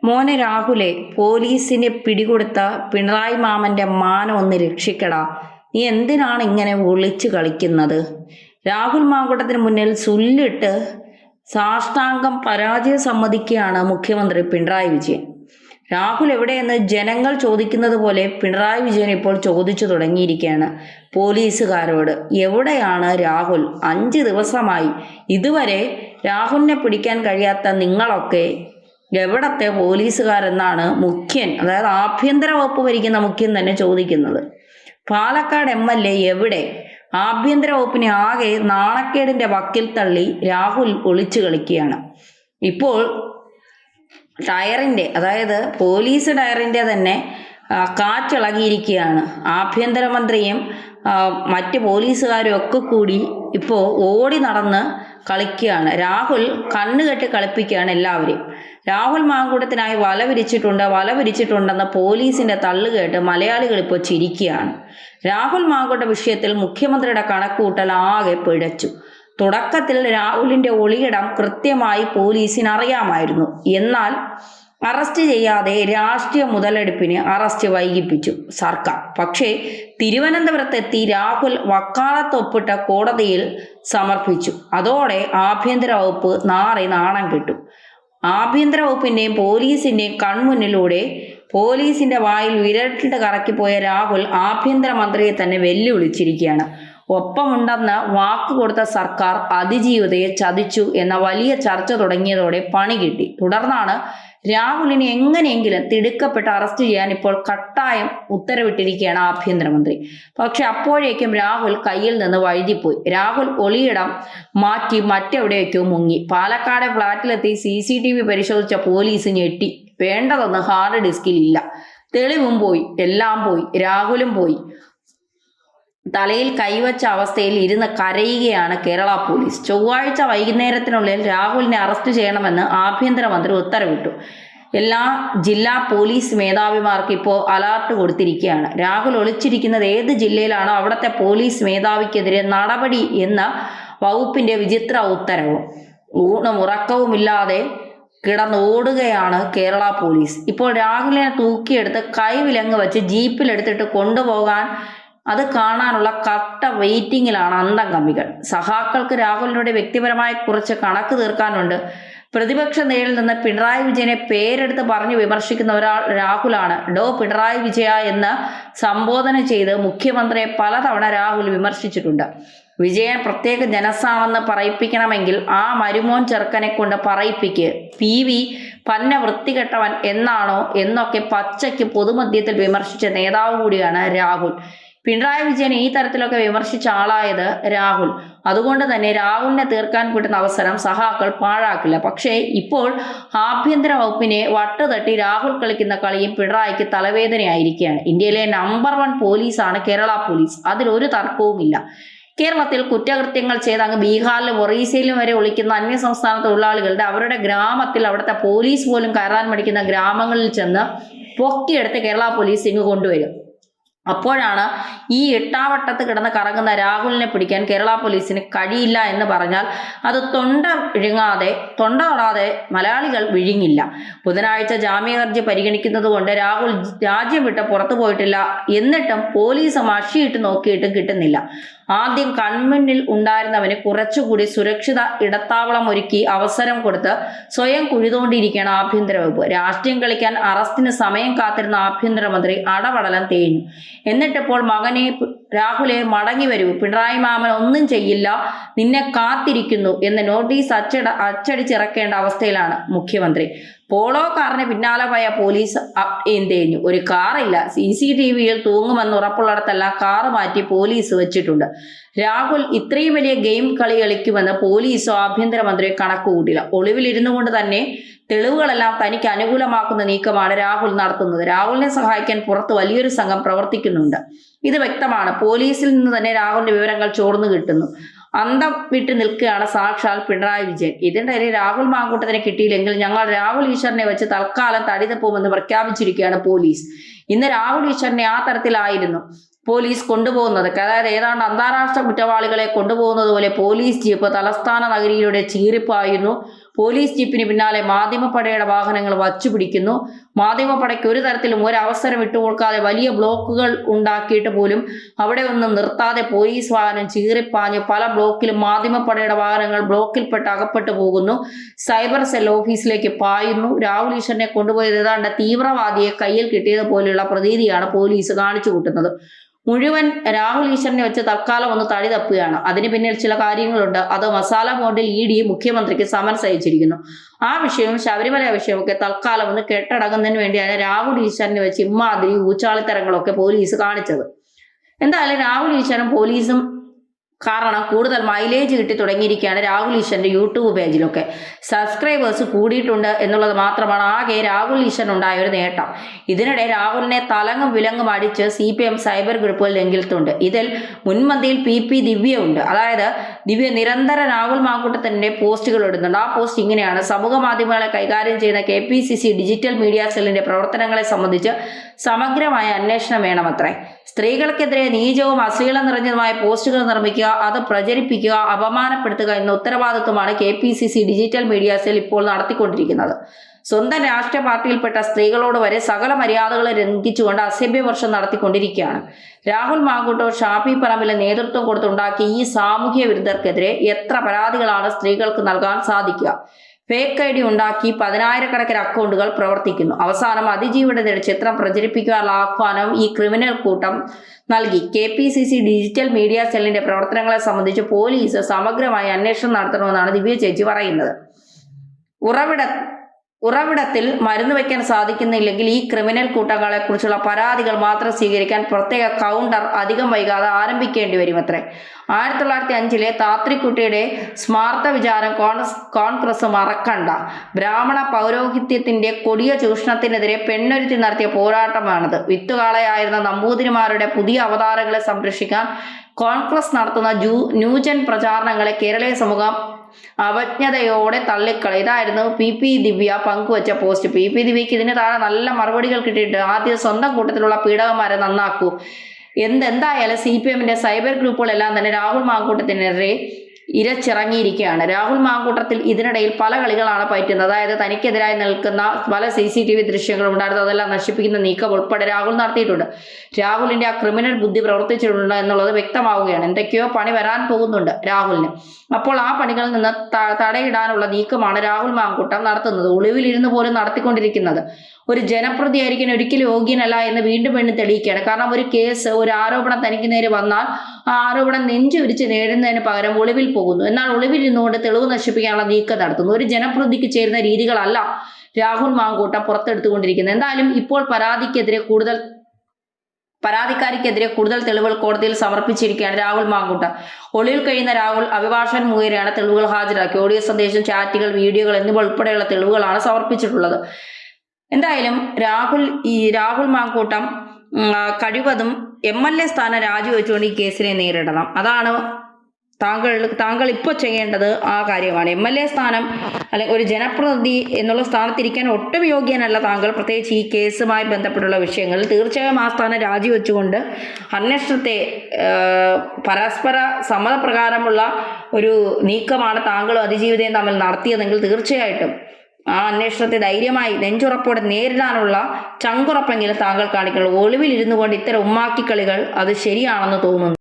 മോനെ രാഹുലെ, പോലീസിനെ പിടികൊടുത്ത പിണറായി മാമന്റെ മാനം ഒന്ന് രക്ഷിക്കടാ. നീ എന്തിനാണ് ഇങ്ങനെ ഒളിച്ചു കളിക്കുന്നത്? രാഹുൽ മാങ്കൂട്ടത്തിന് മുന്നിൽ സുല്ലിട്ട് സാഷ്ടാംഗം പരാജയം സമ്മതിക്കുകയാണ് മുഖ്യമന്ത്രി പിണറായി വിജയൻ. രാഹുൽ എവിടെയെന്ന് ജനങ്ങൾ ചോദിക്കുന്നത് പോലെ പിണറായി വിജയൻ ഇപ്പോൾ ചോദിച്ചു തുടങ്ങിയിരിക്കുകയാണ് പോലീസുകാരോട്. എവിടെയാണ് രാഹുൽ? 5 ദിവസമായി ഇതുവരെ രാഹുലിനെ പിടിക്കാൻ കഴിയാത്ത നിങ്ങളൊക്കെ എവിടത്തെ പോലീസുകാരെന്നാണ് മുഖ്യൻ, അതായത് ആഭ്യന്തര വകുപ്പ് ഭരിക്കുന്ന മുഖ്യൻ തന്നെ ചോദിക്കുന്നത്. പാലക്കാട് MLA എവിടെ? ആഭ്യന്തര വകുപ്പിനെ ആകെ നാണക്കേടിന്റെ വക്കിൽ തള്ളി രാഹുൽ ഒളിച്ചു കളിക്കുകയാണ്. ഇപ്പോൾ ടയറിന്റെ, അതായത് പോലീസ് ടയറിന്റെ തന്നെ കാറ്റിളകിയിരിക്കുകയാണ്. ആഭ്യന്തരമന്ത്രിയും മറ്റ് പോലീസുകാരും ഒക്കെ കൂടി ഇപ്പോൾ ഓടി നടന്ന് കളിക്കുകയാണ്. രാഹുൽ കണ്ണുകെട്ടി കളിപ്പിക്കുകയാണ് എല്ലാവരെയും. രാഹുൽ മാങ്കൂട്ടത്തിനായി വല വിരിച്ചിട്ടുണ്ടെന്ന് പോലീസിന്റെ തള്ളുകേട്ട് മലയാളികൾ ഇപ്പോൾ ചിരിക്കുകയാണ്. രാഹുൽ മാങ്കൂട്ട വിഷയത്തിൽ മുഖ്യമന്ത്രിയുടെ കണക്കുകൂട്ടൽ ആകെ പിഴച്ചു. തുടക്കത്തിൽ രാഹുലിന്റെ ഒളിയിടം കൃത്യമായി പോലീസിന് അറിയാമായിരുന്നു. എന്നാൽ അറസ്റ്റ് ചെയ്യാതെ രാഷ്ട്രീയ മുതലെടുപ്പിന് അറസ്റ്റ് വൈകിപ്പിച്ചു സർക്കാർ. പക്ഷേ തിരുവനന്തപുരത്തെത്തി രാഹുൽ വക്കാലത്തൊപ്പിട്ട കോടതിയിൽ സമർപ്പിച്ചു. അതോടെ ആഭ്യന്തര വകുപ്പ് നാണം കെട്ടു. ആഭ്യന്തര വകുപ്പിന്റെയും പോലീസിന്റെയും കൺമുന്നിലൂടെ പോലീസിന്റെ വായിൽ വിരലിട്ട് കറക്കിപ്പോയ രാഹുൽ ആഭ്യന്തരമന്ത്രിയെ തന്നെ വെല്ലുവിളിച്ചിരിക്കുകയാണ്. ഒപ്പമുണ്ടെന്ന് വാക്ക് കൊടുത്ത സർക്കാർ അതിജീവിതയെ ചതിച്ചു എന്ന വലിയ ചർച്ച തുടങ്ങിയതോടെ പണി കിട്ടി. തുടർന്നാണ് രാഹുലിനെ എങ്ങനെയെങ്കിലും തിടുക്കപ്പെട്ട് അറസ്റ്റ് ചെയ്യാൻ ഇപ്പോൾ കട്ടായം ഉത്തരവിട്ടിരിക്കുകയാണ് ആഭ്യന്തരമന്ത്രി. പക്ഷെ അപ്പോഴേക്കും രാഹുൽ കയ്യിൽ നിന്ന് വഴുതിപ്പോയി. രാഹുൽ ഒളിയിടം മാറ്റി മറ്റെവിടെയൊക്കെയോ മുങ്ങി. പാലക്കാട് ഫ്ളാറ്റിലെത്തി CCTV പരിശോധിച്ച പോലീസ് ഞെട്ടി. വേണ്ടതൊന്നും ഹാർഡ് ഡിസ്കിൽ ഇല്ല. തെളിവും പോയി, എല്ലാം പോയി, രാഹുലും പോയി. തലയിൽ കൈവച്ച അവസ്ഥയിൽ ഇരുന്ന് കരയുകയാണ് കേരള പോലീസ്. ചൊവ്വാഴ്ച വൈകുന്നേരത്തിനുള്ളിൽ രാഹുലിനെ അറസ്റ്റ് ചെയ്യണമെന്ന് ആഭ്യന്തരമന്ത്രി ഉത്തരവിട്ടു. എല്ലാ ജില്ലാ പോലീസ് മേധാവിമാർക്ക് ഇപ്പോൾ അലർട്ട് കൊടുത്തിരിക്കുകയാണ്. രാഹുൽ ഒളിച്ചിരിക്കുന്നത് ഏത് ജില്ലയിലാണോ അവിടുത്തെ പോലീസ് മേധാവിക്കെതിരെ നടപടി എന്ന വകുപ്പിന്റെ വിചിത്ര ഉത്തരവും. ഊണും ഉറക്കവുമില്ലാതെ കിടന്നോടുകയാണ് കേരള പോലീസ്. ഇപ്പോൾ രാഹുലിനെ തൂക്കിയെടുത്ത് കൈവിലങ്ങ് വെച്ച് ജീപ്പിലെടുത്തിട്ട് കൊണ്ടുപോകാൻ അത് കാണാനുള്ള കട്ട വെയിറ്റിങ്ങിലാണ് അന്തം കമ്മികൾ. സഹാക്കൾക്ക് രാഹുലിനോട് വ്യക്തിപരമായി കുറച്ച് കണക്ക് തീർക്കാനുണ്ട്. പ്രതിപക്ഷ നിരയിൽ നിന്ന് പിണറായി വിജയനെ പേരെടുത്ത് പറഞ്ഞു വിമർശിക്കുന്ന ഒരാൾ രാഹുലാണ്. പിണറായി വിജയ എന്ന് സംബോധന ചെയ്ത് മുഖ്യമന്ത്രിയെ പലതവണ രാഹുൽ വിമർശിച്ചിട്ടുണ്ട്. വിജയൻ പ്രത്യേക ജനസാണെന്ന് പറയിപ്പിക്കണമെങ്കിൽ ആ മരുമോൻ ചെറുക്കനെ കൊണ്ട് പറയിപ്പിക്ക്. PV പന്ന വൃത്തികെട്ടവൻ എന്നാണോ എന്നൊക്കെ പച്ചയ്ക്ക് പൊതുമധ്യത്തിൽ വിമർശിച്ച നേതാവ് കൂടിയാണ് രാഹുൽ. പിണറായി വിജയൻ ഈ തരത്തിലൊക്കെ വിമർശിച്ച ആളായത് രാഹുൽ. അതുകൊണ്ട് തന്നെ രാഹുലിനെ തീർക്കാൻ കിട്ടുന്ന അവസരം സഹാക്കൾ പാഴാക്കില്ല. പക്ഷേ ഇപ്പോൾ ആഭ്യന്തര വകുപ്പിനെ വട്ടുതട്ടി രാഹുൽ കളിക്കുന്ന കളിയും പിണറായിക്ക് തലവേദനയായിരിക്കുകയാണ്. ഇന്ത്യയിലെ നമ്പർ 1 പോലീസാണ് കേരള പോലീസ്, അതിലൊരു തർക്കവുമില്ല. കേരളത്തിൽ കുറ്റകൃത്യങ്ങൾ ചെയ്ത് അങ്ങ് ബീഹാറിലും ഒറീസയിലും വരെ ഒളിക്കുന്ന അന്യസംസ്ഥാന തൊഴിലാളികളുടെ അവരുടെ ഗ്രാമത്തിൽ അവിടുത്തെ പോലീസ് പോലും കയറാൻ മടിക്കുന്ന ഗ്രാമങ്ങളിൽ ചെന്ന് പൊക്കിയെടുത്ത് കേരള പോലീസ് ഇങ്ങ് കൊണ്ടുവരും. അപ്പോഴാണ് ഈ എട്ടാവട്ടത്ത് കിടന്ന് കറങ്ങുന്ന രാഹുലിനെ പിടിക്കാൻ കേരള പോലീസിന് കഴിയില്ല എന്ന് പറഞ്ഞാൽ അത് തൊണ്ട തൊടാതെ മലയാളികൾ വിഴുങ്ങില്ല. ബുധനാഴ്ച ജാമ്യ ഹർജി പരിഗണിക്കുന്നത് കൊണ്ട് രാഹുൽ രാജ്യം വിട്ട് പുറത്തു പോയിട്ടില്ല. എന്നിട്ടും പോലീസ് മഷിയിട്ട് നോക്കിയിട്ടും കിട്ടുന്നില്ല. ആദ്യം കൺമുന്നിൽ ഉണ്ടായിരുന്നവന് കുറച്ചുകൂടി സുരക്ഷിത ഇടത്താവളം ഒരുക്കി അവസരം കൊടുത്ത് സ്വയം കുഴിതോണ്ടിരിക്കുകയാണ് ആഭ്യന്തര വകുപ്പ്. രാഷ്ട്രീയം കളിക്കാൻ അറസ്റ്റിന് സമയം കാത്തിരുന്ന ആഭ്യന്തരമന്ത്രി അടപടലം തേഞ്ഞു. എന്നിട്ടിപ്പോൾ മകനെ രാഹുലെ മടങ്ങി വരൂ, പിണറായി മാമൻ ഒന്നും ചെയ്യില്ല, നിന്നെ കാത്തിരിക്കുന്നു എന്ന് നോട്ടീസ് അച്ചടിച്ചിറക്കേണ്ട അവസ്ഥയിലാണ് മുഖ്യമന്ത്രി. പോളോ കാറിന് പിന്നാലെ പോയ പോലീസ് തേഞ്ഞു. ഒരു കാറില്ല, CCTVയിൽ തൂങ്ങുമെന്ന് ഉറപ്പുള്ളിടത്തെല്ലാം കാറ് മാറ്റി പോലീസ് വെച്ചിട്ടുണ്ട്. രാഹുൽ ഇത്രയും വലിയ ഗെയിം കളിക്കുമെന്ന് പോലീസോ ആഭ്യന്തരമന്ത്രിയോ കണക്ക് കൂട്ടില്ല. ഒളിവിലിരുന്നു കൊണ്ട് തന്നെ തെളിവുകളെല്ലാം തനിക്ക് അനുകൂലമാക്കുന്ന നീക്കമാണ് രാഹുൽ നടത്തുന്നത്. രാഹുലിനെ സഹായിക്കാൻ പുറത്ത് വലിയൊരു സംഘം പ്രവർത്തിക്കുന്നുണ്ട്. ഇത് വ്യക്തമാണ്. പോലീസിൽ നിന്ന് തന്നെ രാഹുലിന്റെ വിവരങ്ങൾ ചോർന്നു കിട്ടുന്നു. അന്തം വിട്ട് നിൽക്കുകയാണ് സാക്ഷാൽ പിണറായി വിജയൻ. ഇതിനിടയിൽ രാഹുൽ മാങ്കൂട്ടത്തിനെ കിട്ടിയില്ലെങ്കിൽ ഞങ്ങൾ രാഹുൽ ഈശ്വറിനെ വെച്ച് തൽക്കാലം തടിതപ്പുമെന്ന് പ്രഖ്യാപിച്ചിരിക്കുകയാണ് പോലീസ്. ഇന്ന് രാഹുൽ ഈശ്വറിനെ ആ തരത്തിലായിരുന്നു പോലീസ് കൊണ്ടുപോകുന്നത്. അതായത് ഏതാണ്ട് അന്താരാഷ്ട്ര കുറ്റവാളികളെ കൊണ്ടുപോകുന്നത് പോലെ പോലീസ് ജീപ്പ് തലസ്ഥാന നഗരിയിലൂടെ ചീറിപ്പായുന്നു. പോലീസ് ജീപ്പിന് പിന്നാലെ മാധ്യമപ്പടയുടെ വാഹനങ്ങൾ വച്ചുപിടിക്കുന്നു. മാധ്യമപ്പടയ്ക്ക് ഒരു തരത്തിലും ഒരവസരം വിട്ടുകൊടുക്കാതെ വലിയ ബ്ലോക്കുകൾ ഉണ്ടാക്കിയിട്ട് പോലും അവിടെ ഒന്നും നിർത്താതെ പോലീസ് വാഹനം ചീറിപ്പാഞ്ഞ് പല ബ്ലോക്കിലും മാധ്യമപ്പടയുടെ വാഹനങ്ങൾ ബ്ലോക്കിൽപ്പെട്ട് അകപ്പെട്ടു പോകുന്നു. സൈബർ സെൽ ഓഫീസിലേക്ക് പായുന്നു. രാഹുൽ ഈശ്വറിനെ കൊണ്ടുപോയത് ഏതാണ്ട് തീവ്രവാദിയെ കയ്യിൽ കിട്ടിയതുപോലെയുള്ള പ്രതീതിയാണ് പോലീസ് കാണിച്ചു കൂട്ടുന്നത്. മുഴുവൻ രാഹുൽ ഈശ്വറിനെ വെച്ച് തൽക്കാലം ഒന്ന് തടി തപ്പുകയാണ്. അതിന് പിന്നിൽ ചില കാര്യങ്ങളുണ്ട്. അത് മസാല ബോണ്ടിൽ ഇഡി മുഖ്യമന്ത്രിക്ക് സമൻസ് അയച്ചിരിക്കുന്നു. ആ വിഷയവും ശബരിമല വിഷയമൊക്കെ തൽക്കാലം ഒന്ന് കെട്ടടങ്ങുന്നതിന് വേണ്ടിയാണ് രാഹുൽ ഈശ്വറിനെ വെച്ച് ഇമ്മാതിരി ഊച്ചാളിത്തരങ്ങളൊക്കെ പോലീസ് കാണിച്ചത്. എന്തായാലും രാഹുൽ ഈശ്വറും പോലീസും കാരണം കൂടുതൽ മൈലേജ് കിട്ടി തുടങ്ങിയിരിക്കുകയാണ് രാഹുൽ ഈശ്വറിന്റെ യൂട്യൂബ് പേജിലൊക്കെ. സബ്സ്ക്രൈബേഴ്സ് കൂടിയിട്ടുണ്ട് എന്നുള്ളത് മാത്രമാണ് ആകെ രാഹുൽ ഈശ്വറിനുണ്ടായ ഒരു നേട്ടം. ഇതിനിടെ രാഹുലിനെ തലങ്ങും വിലങ്ങും അടിച്ച് CPM സൈബർ ഗ്രൂപ്പുകൾ രംഗത്തുണ്ട്. ഇതിൽ മുൻപന്തിയിൽ PP ദിവ്യ ഉണ്ട്. അതായത് ദിവ്യ നിരന്തരം രാഹുൽ മാങ്കൂട്ടത്തിന്റെ പോസ്റ്റുകൾ ഇടുന്നുണ്ട്. ആ പോസ്റ്റ് ഇങ്ങനെയാണ്: സമൂഹ മാധ്യമങ്ങളെ കൈകാര്യം ചെയ്യുന്ന KPCC ഡിജിറ്റൽ മീഡിയ സെല്ലിന്റെ പ്രവർത്തനങ്ങളെ സംബന്ധിച്ച് സമഗ്രമായ അന്വേഷണം വേണമത്രേ. സ്ത്രീകൾക്കെതിരെ നീചവും അശ്ലീലം നിറഞ്ഞതുമായ പോസ്റ്റുകൾ നിർമ്മിക്കുക, അത് പ്രചരിപ്പിക്കുക, അപമാനപ്പെടുത്തുക എന്ന ഉത്തരവാദിത്വമാണ് KPCC ഡിജിറ്റൽ മീഡിയ സെൽ ഇപ്പോൾ നടത്തിക്കൊണ്ടിരിക്കുന്നത്. സ്വന്തം രാഷ്ട്രീയ പാർട്ടിയിൽപ്പെട്ട സ്ത്രീകളോട് വരെ സകല മര്യാദകളെ ലംഘിച്ചുകൊണ്ട് അസഭ്യവർഷം നടത്തിക്കൊണ്ടിരിക്കുകയാണ്. രാഹുൽ മാങ്കൂട്ടോ ഷാഫി പറമ്പിലെ നേതൃത്വം കൊടുത്തുണ്ടാക്കിയ ഈ സാമൂഹ്യ വിരുദ്ധർക്കെതിരെ എത്ര പരാതികളാണ് സ്ത്രീകൾക്ക് നൽകാൻ സാധിക്കുക? ഫേക്ക് ID ഉണ്ടാക്കി 10,000-കണക്കിന് അക്കൗണ്ടുകൾ പ്രവർത്തിക്കുന്നു. അവസാനം അതിജീവിതയുടെ ചിത്രം പ്രചരിപ്പിക്കാനുള്ള ആഹ്വാനം ഈ ക്രിമിനൽ കൂട്ടം നൽകി. KPCC ഡിജിറ്റൽ മീഡിയ സെല്ലിന്റെ പ്രവർത്തനങ്ങളെ സംബന്ധിച്ച് പോലീസ് സമഗ്രമായ അന്വേഷണം നടത്തണമെന്നാണ് ദിവ്യ ചേച്ചി പറയുന്നത്. ഉറവിടത്തിൽ മരുന്ന് വയ്ക്കാൻ സാധിക്കുന്നില്ലെങ്കിൽ ഈ ക്രിമിനൽ കൂട്ടങ്ങളെ കുറിച്ചുള്ള പരാതികൾ മാത്രം സ്വീകരിക്കാൻ പ്രത്യേക കൗണ്ടർ അധികം വൈകാതെ ആരംഭിക്കേണ്ടി വരുമത്രേ. 1905 താത്രിക്കുട്ടിയുടെ സ്മാർത്ത വിചാരം കോൺഗ്രസ് മറക്കണ്ട. ബ്രാഹ്മണ പൗരോഹിത്യത്തിന്റെ കൊടിയ ചൂഷണത്തിനെതിരെ പെണ്ണൊരുത്തി നടത്തിയ പോരാട്ടമാണിത്. വിത്തുകാളയായിരുന്ന നമ്പൂതിരിമാരുടെ പുതിയ അവതാരങ്ങളെ സംരക്ഷിക്കാൻ കോൺഗ്രസ് നടത്തുന്ന ന്യൂജൻ പ്രചാരണങ്ങളെ കേരളീയ സമൂഹം അവജ്ഞതയോടെ തള്ളിക്കളി. ഇതായിരുന്നു PP ദിവ്യ പങ്കുവച്ച പോസ്റ്റ്. PP ദിവ്യക്ക് ഇതിന് താഴെ നല്ല മറുപടികൾ കിട്ടിയിട്ട് ആദ്യം സ്വന്തം കൂട്ടത്തിലുള്ള പീഡകന്മാരെ നന്നാക്കൂ. എന്തായാലും CPMന്റെ സൈബർ ഗ്രൂപ്പുകളെല്ലാം തന്നെ രാഹുൽ മാങ്കൂട്ടത്തിനെതിരെ ഇരച്ചിറങ്ങിയിരിക്കുകയാണ്. രാഹുൽ മാങ്കൂട്ടത്തിൽ ഇതിനിടയിൽ പല കളികളാണ് പറ്റുന്നത്. അതായത് തനിക്കെതിരായി നിൽക്കുന്ന പല CCTV ദൃശ്യങ്ങളും ഉണ്ടായിരുന്നു. അതെല്ലാം നശിപ്പിക്കുന്ന നീക്കം ഉൾപ്പെടെ രാഹുൽ നടത്തിയിട്ടുണ്ട്. രാഹുലിന്റെ ആ ക്രിമിനൽ ബുദ്ധി പ്രവർത്തിച്ചിട്ടുണ്ട് എന്നുള്ളത് വ്യക്തമാവുകയാണ്. എന്തൊക്കെയോ പണി വരാൻ പോകുന്നുണ്ട് രാഹുലിന്. അപ്പോൾ ആ പണികളിൽ നിന്ന് തടയിടാനുള്ള നീക്കമാണ് രാഹുൽ മാങ്കൂട്ടം നടത്തുന്നത്, ഒളിവിലിരുന്ന് പോലും നടത്തിക്കൊണ്ടിരിക്കുന്നത്. ഒരു ജനപ്രതിയായിരിക്കാൻ ഒരിക്കലും യോഗ്യനല്ല എന്ന് വീണ്ടും തെളിയിക്കുകയാണ്. കാരണം ഒരു കേസ്, ഒരു ആരോപണം തനിക്ക് നേരെ വന്നാൽ ആ ആരോപണം നെഞ്ചു വിരിച്ച് നേടുന്നതിന് പകരം ഒളിവിൽ പോകുന്നു. എന്നാൽ ഒളിവിലിരുന്നുകൊണ്ട് തെളിവ് നശിപ്പിക്കാനുള്ള നീക്കം നടത്തുന്നു. ഒരു ജനപ്രതിക്ക് ചേരുന്ന രീതികളല്ല രാഹുൽ മാങ്കൂട്ടം പുറത്തെടുത്തുകൊണ്ടിരിക്കുന്നത്. എന്തായാലും ഇപ്പോൾ പരാതിക്കാരിക്കെതിരെ കൂടുതൽ തെളിവുകൾ കോടതിയിൽ സമർപ്പിച്ചിരിക്കുകയാണ് രാഹുൽ മാങ്കൂട്ടം. ഒളിവിൽ കഴിയുന്ന രാഹുൽ അഭിഭാഷകൻ മുഖേനയാണ് തെളിവുകൾ ഹാജരാക്കി. ഓഡിയോ സന്ദേശം, ചാറ്റുകൾ, വീഡിയോകൾ എന്നിവ ഉൾപ്പെടെയുള്ള തെളിവുകളാണ് സമർപ്പിച്ചിട്ടുള്ളത്. എന്തായാലും രാഹുൽ മാങ്കൂട്ടം കഴിവതും MLA സ്ഥാനം രാജിവെച്ചുകൊണ്ട് ഈ കേസിനെ നേരിടണം. അതാണ് താങ്കൾ ഇപ്പോൾ ചെയ്യേണ്ടത്. ആ കാര്യമാണ്. MLA സ്ഥാനം അല്ലെങ്കിൽ ഒരു ജനപ്രതിനിധി എന്നുള്ള സ്ഥാനത്തിരിക്കാൻ ഒട്ടും യോഗ്യനല്ല താങ്കൾ. പ്രത്യേകിച്ച് ഈ കേസുമായി ബന്ധപ്പെട്ടുള്ള വിഷയങ്ങളിൽ തീർച്ചയായും ആ സ്ഥാനം രാജിവെച്ചുകൊണ്ട് അന്വേഷണത്തെ പരസ്പര സമ്മതപ്രകാരമുള്ള ഒരു നീക്കമാണ് താങ്കളും അതിജീവിതയും തമ്മിൽ നടത്തിയതെങ്കിൽ തീർച്ചയായിട്ടും ആ അന്വേഷണത്തെ ധൈര്യമായി നെഞ്ചുറപ്പോടെ നേരിടാനുള്ള ചങ്കുറപ്പെങ്കിലും താങ്കൾ കാണിക്കണം. ഒളിവിൽ ഇരുന്നു കൊണ്ട് ഇത്തരം ഉമ്മാക്കിക്കളികൾ അത് ശരിയാണെന്ന് തോന്നുന്നു.